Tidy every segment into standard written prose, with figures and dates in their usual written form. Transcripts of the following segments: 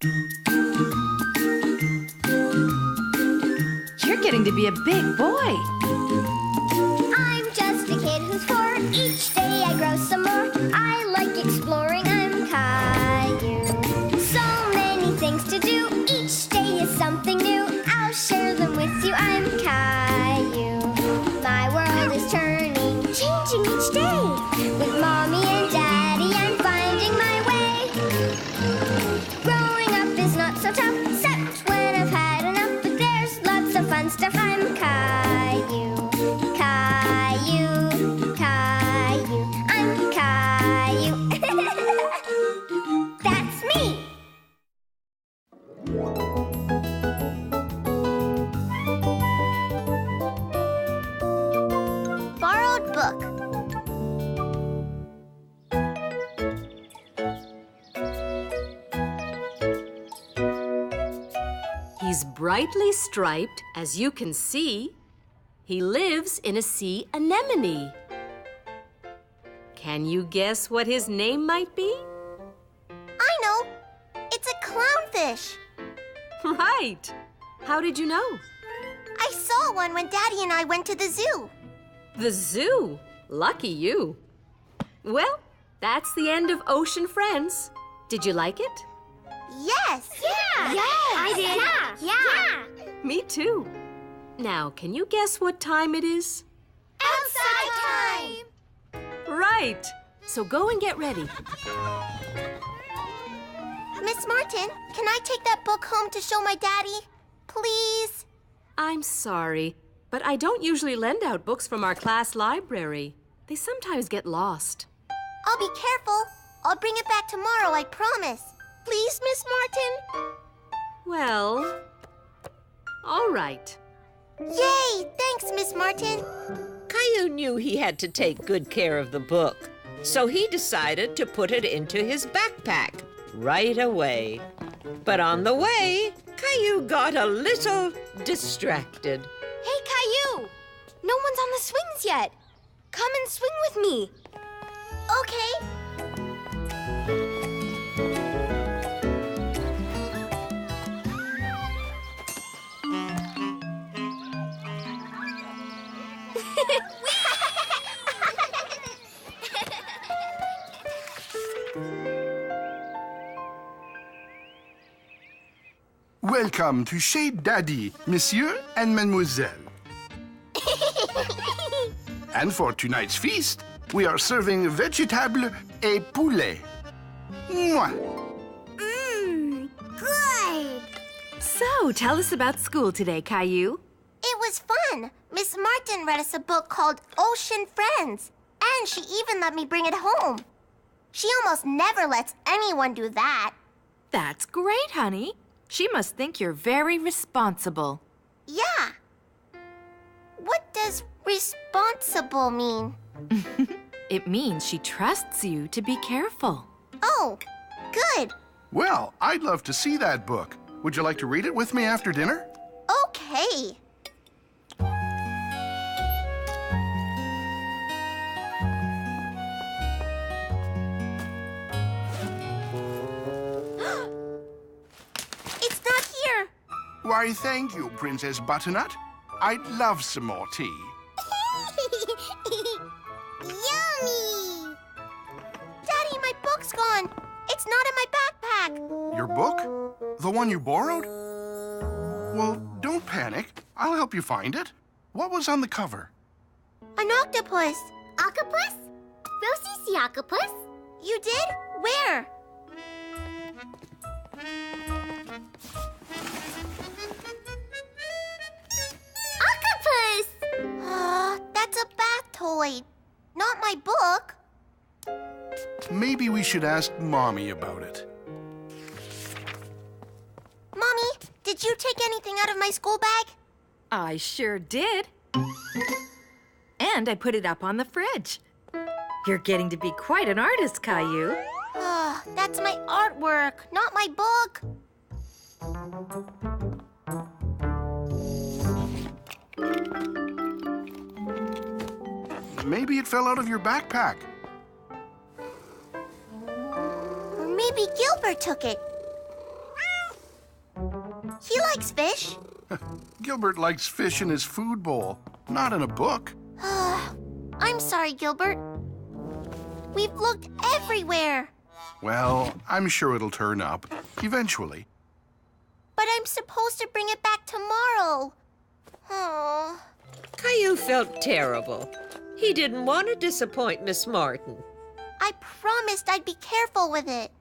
You're getting to be a big boy. I'm just a kid who's 4. Each day I grow some more. I like exploring. I'm Caillou. So many things to do. Each day is something new. I'll share them with you. I'm Caillou. My world is turning, changing each day. With Mommy and Daddy, I'm finding my way. Growing up is not so tough, except when I've had enough. But there's lots of fun stuff. I'm Caillou, Caillou, Caillou. I'm Caillou. That's me. Borrowed book. He's brightly striped, as you can see. He lives in a sea anemone. Can you guess what his name might be? I know. It's a clownfish. Right. How did you know? I saw one when Daddy and I went to the zoo. The zoo. Lucky you. Well, that's the end of Ocean Friends. Did you like it? Yes. Yeah. Yes. I did. Yeah. Me too. Now, can you guess what time it is? Outside time. Right. So go and get ready. Miss Martin, can I take that book home to show my daddy? Please? I'm sorry, but I don't usually lend out books from our class library. They sometimes get lost. I'll be careful. I'll bring it back tomorrow, I promise. Please, Miss Martin? Well, all right. Yay! Thanks, Miss Martin. Caillou knew he had to take good care of the book, so he decided to put it into his backpack right away. But on the way, Caillou got a little distracted. Hey, Caillou! No one's on the swings yet. Come and swing with me. Okay. Welcome to chez Daddy, Monsieur and Mademoiselle. And for tonight's feast, we are serving vegetable et poulet. Mwah! Good. So, tell us about school today, Caillou. It was fun. Miss Martin read us a book called Ocean Friends, and she even let me bring it home. She almost never lets anyone do that. That's great, honey. She must think you're very responsible. Yeah. What does responsible mean? It means she trusts you to be careful. Oh, good. Well, I'd love to see that book. Would you like to read it with me after dinner? Okay. It's not here. Why, thank you, Princess Butternut. I'd love some more tea. Yummy! Daddy, my book's gone. It's not in my backpack. Your book? The one you borrowed? Well, don't panic. I'll help you find it. What was on the cover? An octopus. Octopus? Rosie see octopus? You did? Where? Octopus! That's a bath toy. Not my book. Maybe we should ask Mommy about it. Mommy, did you take anything out of my school bag? I sure did. And I put it up on the fridge. You're getting to be quite an artist, Caillou. That's my artwork, not my book. Maybe it fell out of your backpack. Or maybe Gilbert took it. He likes fish. Gilbert likes fish in his food bowl, not in a book. I'm sorry, Gilbert. We've looked everywhere. Well, I'm sure it'll turn up, eventually. But I'm supposed to bring it back tomorrow. Oh. Caillou felt terrible. He didn't want to disappoint Miss Martin. I promised I'd be careful with it.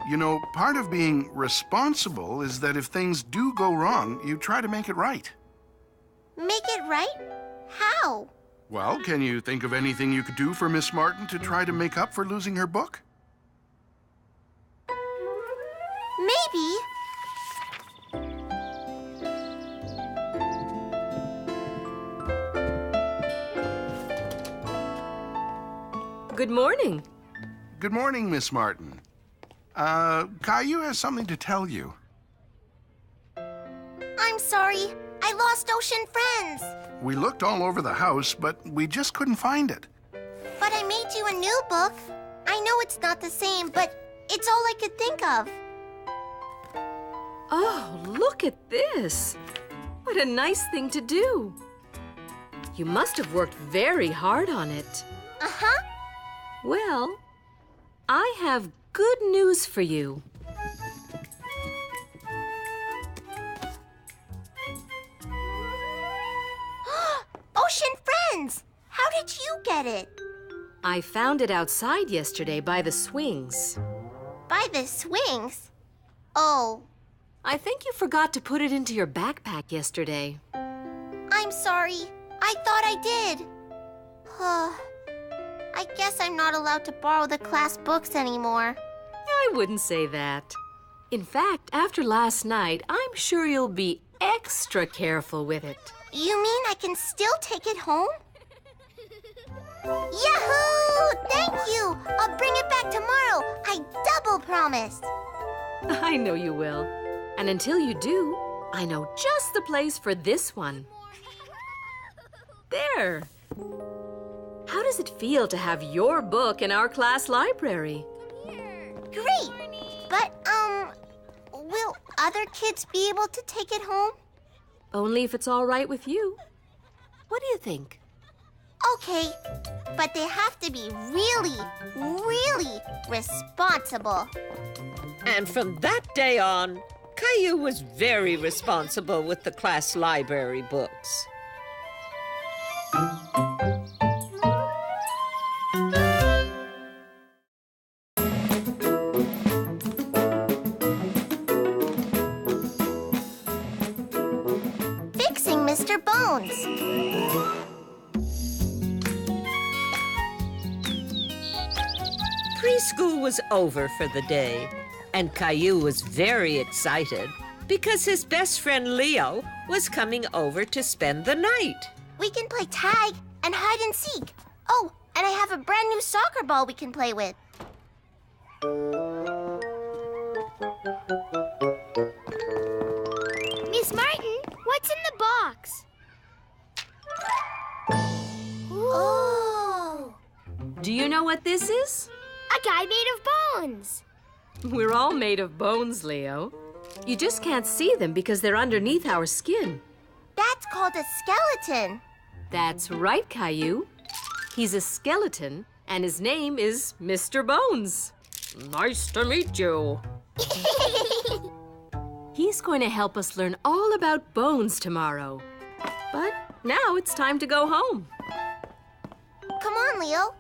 You know, part of being responsible is that if things do go wrong, you try to make it right. Make it right? How? Well, can you think of anything you could do for Miss Martin to try to make up for losing her book? Maybe. Good morning. Good morning, Miss Martin. Caillou has something to tell you. I'm sorry. I lost Ocean Friends. We looked all over the house, but we just couldn't find it. But I made you a new book. I know it's not the same, but it's all I could think of. Oh, look at this. What a nice thing to do. You must have worked very hard on it. Uh-huh. Well, I have good news for you. Ocean Friends! How did you get it? I found it outside yesterday by the swings. By the swings? Oh, I think you forgot to put it into your backpack yesterday. I'm sorry. I thought I did. I guess I'm not allowed to borrow the class books anymore. I wouldn't say that. In fact, after last night, I'm sure you'll be extra careful with it. You mean I can still take it home? Yahoo! Thank you! I'll bring it back tomorrow. I double promised. I know you will. And until you do, I know just the place for this one. There. How does it feel to have your book in our class library? Great! But, will other kids be able to take it home? Only if it's all right with you. What do you think? Okay, but they have to be really, really responsible. And from that day on, Caillou was very responsible with the class library books. Fixing Mr. Bones. Preschool was over for the day, and Caillou was very excited because his best friend Leo was coming over to spend the night. We can play tag and hide and seek. Oh, and I have a brand new soccer ball we can play with. Miss Martin, what's in the box? Oh! Do you know what this is? A guy made of bones. We're all made of bones, Leo. You just can't see them because they're underneath our skin. That's called a skeleton. That's right, Caillou. He's a skeleton, and his name is Mr. Bones. Nice to meet you. He's going to help us learn all about bones tomorrow. But now it's time to go home. Come on, Leo.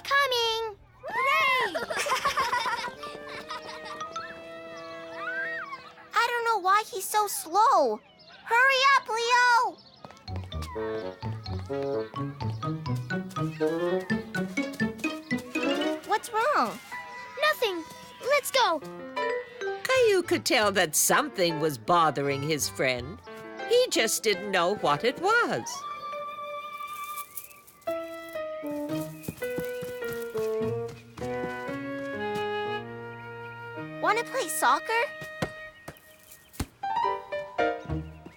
Coming! Hooray! I don't know why he's so slow. Hurry up, Leo! What's wrong? Nothing. Let's go. Caillou could tell that something was bothering his friend. He just didn't know what it was. Want to play soccer?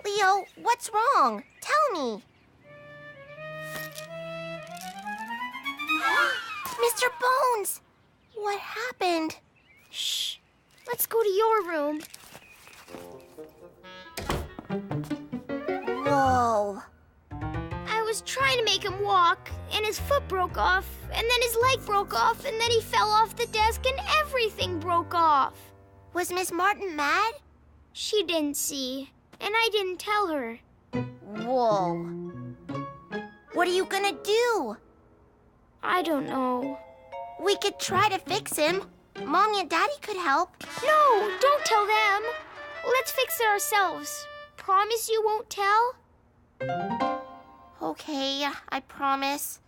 Leo, what's wrong? Tell me. Mr. Bones! What happened? Shh. Let's go to your room. Whoa. I was trying to make him walk, and his foot broke off, and then his leg broke off, and then he fell off the desk, and everything broke off. Was Miss Martin mad? She didn't see, and I didn't tell her. Whoa. What are you gonna do? I don't know. We could try to fix him. Mommy and Daddy could help. No, don't tell them. Let's fix it ourselves. Promise you won't tell? Okay, I promise.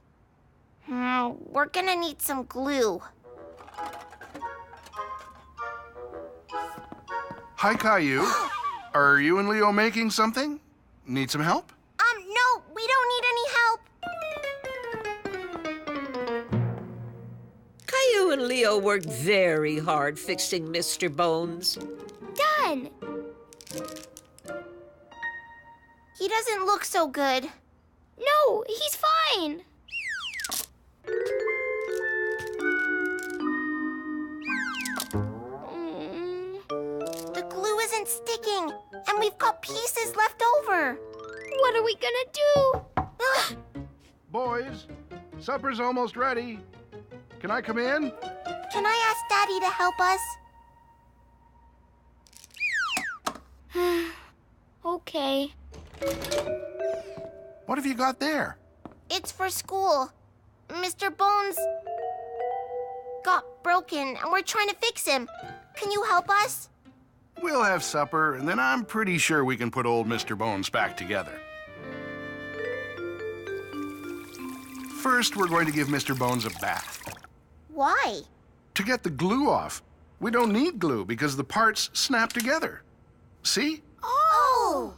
We're gonna need some glue. Hi, Caillou. Are you and Leo making something? Need some help? No, we don't need any help. Caillou and Leo worked very hard fixing Mr. Bones. Done. He doesn't look so good. No, he's fine. The glue isn't sticking, and we've got pieces left over. What are we gonna do? Boys, supper's almost ready. Can I come in? Can I ask Daddy to help us? Okay. What have you got there? It's for school. Mr. Bones got broken, and we're trying to fix him. Can you help us? We'll have supper, and then I'm pretty sure we can put old Mr. Bones back together. First, we're going to give Mr. Bones a bath. Why? To get the glue off. We don't need glue because the parts snap together. See? Oh!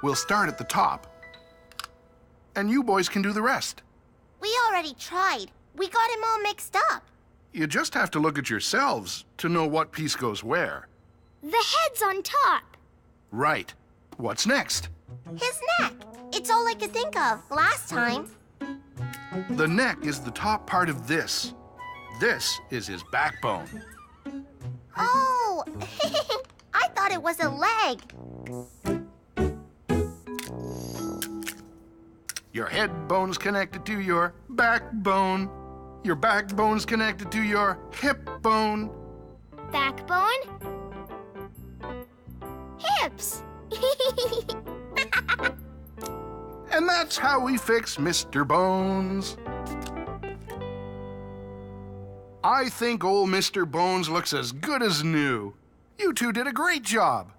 We'll start at the top. And you boys can do the rest. We already tried. We got him all mixed up. You just have to look at yourselves to know what piece goes where. The head's on top. Right. What's next? His neck. It's all I could think of last time. The neck is the top part of this. This is his backbone. Oh! I thought it was a leg. Your head bone's connected to your backbone. Your backbone's connected to your hip bone. Backbone. Hips. And that's how we fix Mr. Bones. I think old Mr. Bones looks as good as new. You two did a great job.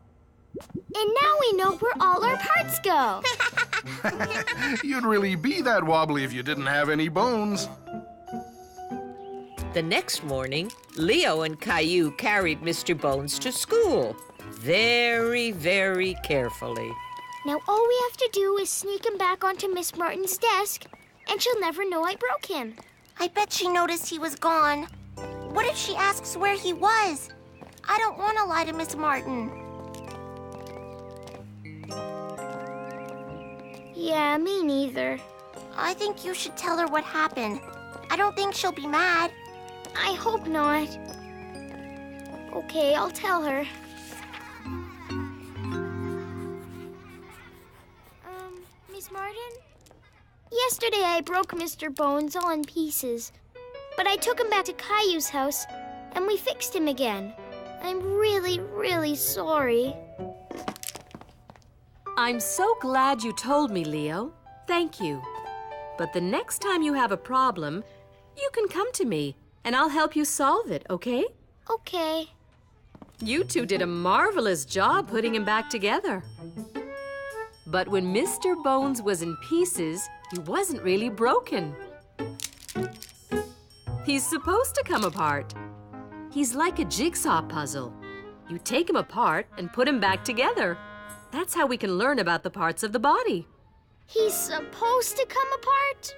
And now we know where all our parts go. You'd really be that wobbly if you didn't have any bones. The next morning, Leo and Caillou carried Mr. Bones to school. Very, very carefully. Now all we have to do is sneak him back onto Miss Martin's desk, and she'll never know I broke him. I bet she noticed he was gone. What if she asks where he was? I don't want to lie to Miss Martin. Yeah, me neither. I think you should tell her what happened. I don't think she'll be mad. I hope not. Okay, I'll tell her. Miss Martin? Yesterday I broke Mr. Bones all in pieces, but I took him back to Caillou's house and we fixed him again. I'm really, really sorry. I'm so glad you told me, Leo. Thank you. But the next time you have a problem, you can come to me and I'll help you solve it, okay? Okay. You two did a marvelous job putting him back together. But when Mr. Bones was in pieces, he wasn't really broken. He's supposed to come apart. He's like a jigsaw puzzle. You take him apart and put him back together. That's how we can learn about the parts of the body. He's supposed to come apart?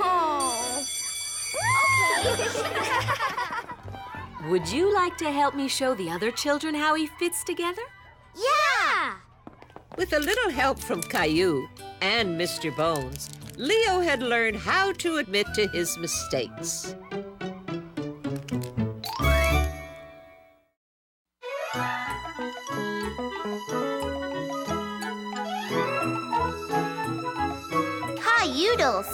Oh. Okay. Would you like to help me show the other children how he fits together? Yeah! With a little help from Caillou and Mr. Bones, Leo had learned how to admit to his mistakes. Cailloux.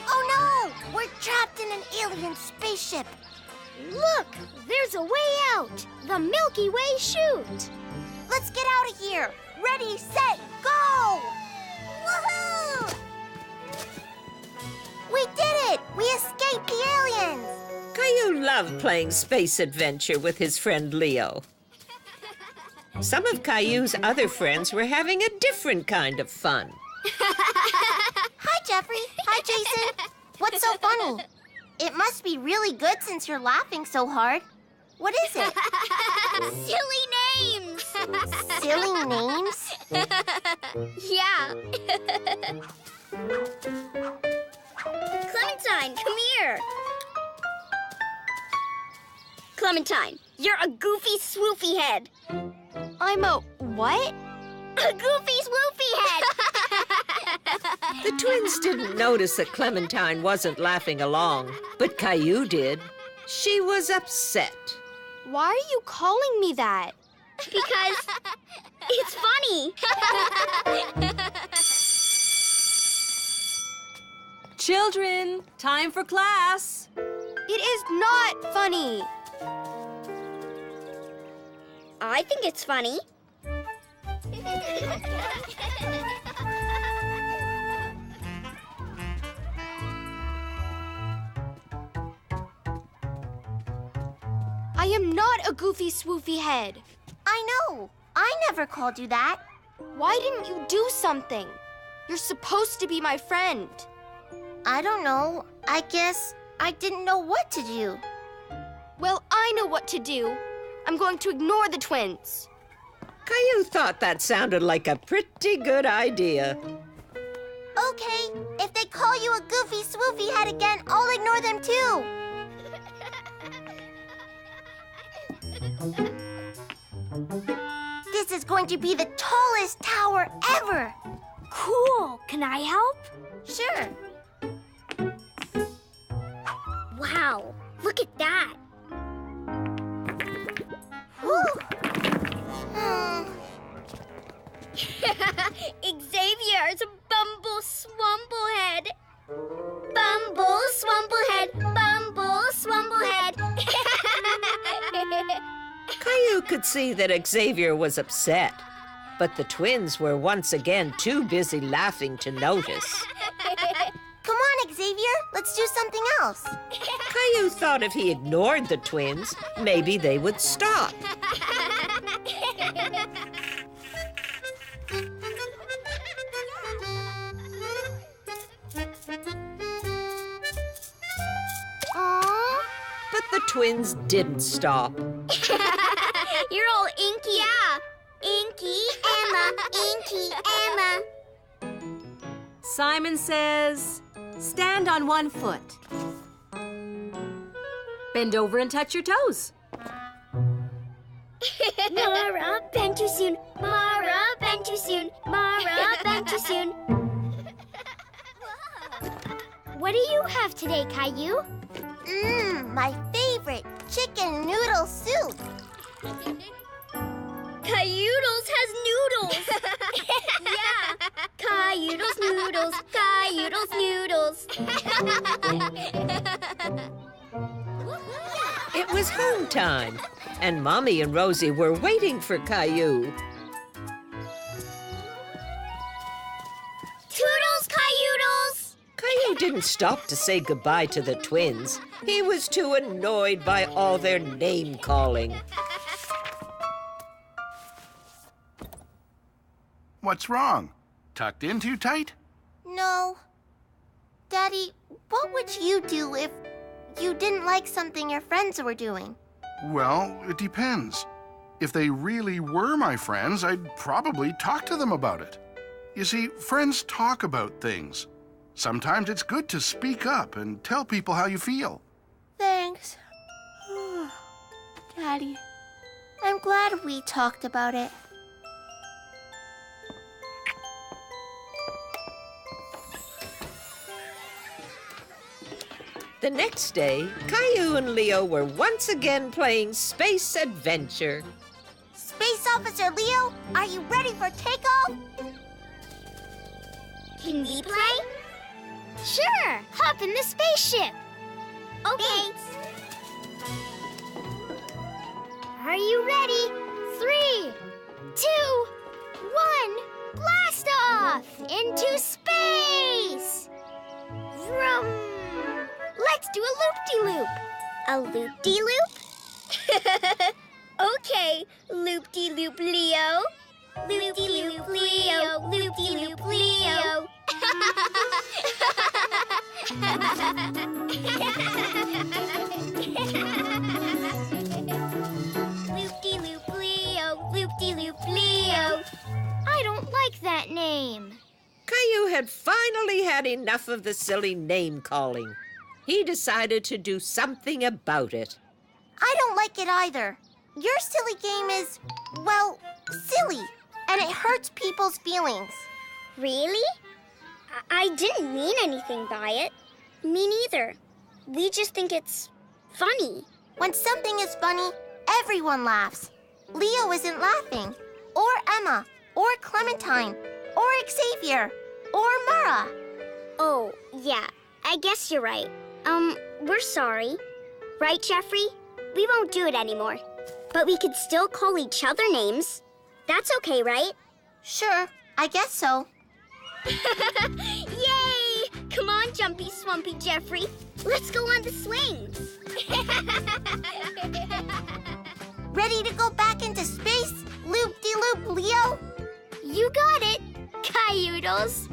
Oh no! We're trapped in an alien spaceship. Look, there's a way out. The Milky Way chute. Let's get out of here. Ready, set, go! Woohoo! We did it! We escaped the aliens! Caillou loved playing space adventure with his friend Leo. Some of Caillou's other friends were having a different kind of fun. Hi, Jeffrey. Hi, Jason. What's so funny? It must be really good since you're laughing so hard. What is it? Silly names. Silly names? Yeah. Clementine, come here. Clementine, you're a goofy swoofy head. I'm a what? A goofy swoofy head. The twins didn't notice that Clementine wasn't laughing along, but Caillou did. She was upset. Why are you calling me that? Because it's funny. Children, time for class. It is not funny. I think it's funny. I am not a goofy swoofy head. I know. I never called you that. Why didn't you do something? You're supposed to be my friend. I don't know. I guess I didn't know what to do. Well, I know what to do. I'm going to ignore the twins. Caillou thought that sounded like a pretty good idea. Okay, if they call you a goofy swoofy head again, I'll ignore them too. This is going to be the tallest tower ever. Cool. Can I help? Sure. Wow. Look at that. Whew. Xavier's a bumble swamplehead. Bumble swamplehead. Bumble swamplehead. Caillou could see that Xavier was upset, but the twins were once again too busy laughing to notice. Come on, Xavier. Let's do something else. Caillou thought if he ignored the twins, maybe they would stop. Aww. But the twins didn't stop. You're all inky. Yeah. Inky Emma. Inky Emma. Simon says, stand on one foot. Bend over and touch your toes. Mara, bend too soon. Mara, bend too soon. Mara, bend too soon. What do you have today, Caillou? My favorite, chicken noodle soup. Cailloux has noodles. Yeah. Cailloux noodles. Cailloux noodles. It was home time, and Mommy and Rosie were waiting for Caillou. Toodles, Cailloux! Caillou didn't stop to say goodbye to the twins. He was too annoyed by all their name-calling. What's wrong? Tucked in too tight? No. Daddy, what would you do if you didn't like something your friends were doing? Well, it depends. If they really were my friends, I'd probably talk to them about it. You see, friends talk about things. Sometimes it's good to speak up and tell people how you feel. Thanks. Daddy, I'm glad we talked about it. The next day, Caillou and Leo were once again playing space adventure. Space Officer Leo, are you ready for takeoff? Can we play? Sure. Hop in the spaceship. Okay. Thanks. Are you ready? 3, 2, 1. Blast off into space. Vroom. Let's do a loop-de-loop. A loop-de-loop? Okay, loop-de-loop Leo. Loop-de-loop Leo, loop-de-loop Leo. Loop-de-loop Leo, loop-de-loop Leo. I don't like that name. Caillou had finally had enough of the silly name-calling. He decided to do something about it. I don't like it either. Your silly game is, well, silly, and it hurts people's feelings. Really? I didn't mean anything by it. Me neither. We just think it's funny. When something is funny, everyone laughs. Leo isn't laughing, or Emma, or Clementine, or Xavier, or Mara. Oh, yeah, I guess you're right. We're sorry. Right, Jeffrey? We won't do it anymore. But we could still call each other names. That's okay, right? Sure, I guess so. Yay! Come on, Jumpy Swampy Jeffrey. Let's go on the swings. Ready to go back into space, loop-de-loop Leo? You got it, Cailloodles.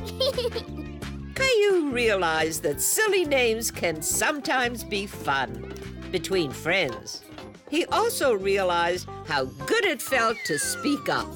Caillou realized that silly names can sometimes be fun between friends. He also realized how good it felt to speak up.